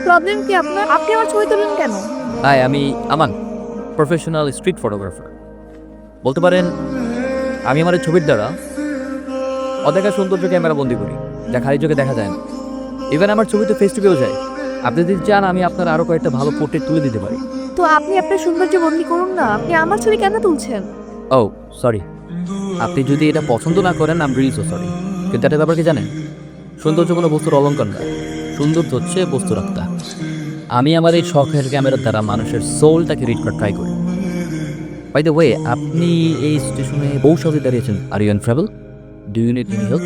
Problem কি আপনার? আপনি আমার ছবি তুলেন কেন? হাই, আমি আমান, প্রফেশনাল স্ট্রিট ফটোগ্রাফার। বলতে পারেন আমি আমার এই ছবির দ্বারা অদেখা সৌন্দর্য ক্যামেরা বন্দি করি, যা খালি চোখে দেখা যায় না। ইভেন আমার ছবি তো ফেস্টিভেও যায়। আপনি যদি চান আমি আপনার আরও কয়েকটা ভালো পোর্ট্রেট তুলে দিতে পারি। তো আপনি আপনার সৌন্দর্য বন্দি করুন না, আপনি আমার ছবি কেন তুলছেন? ও সরি, আপনি যদি এটা পছন্দ না করেন I am really so sorry. কিন্তু একটা ব্যাপার কি জানেন, সৌন্দর্য কোনো বস্তুর অলঙ্কার না, সৌন্দর্য হচ্ছে বস্তুর আত্মা। আমি আমার এই শখের ক্যামেরার দ্বারা মানুষের সোলটাকে রিড করার ট্রাই করি। বাই দ্য ওয়ে, আপনি এই স্টেশনে বহু সহজে দাঁড়িয়েছেন। Are you in travel? Do you need any help?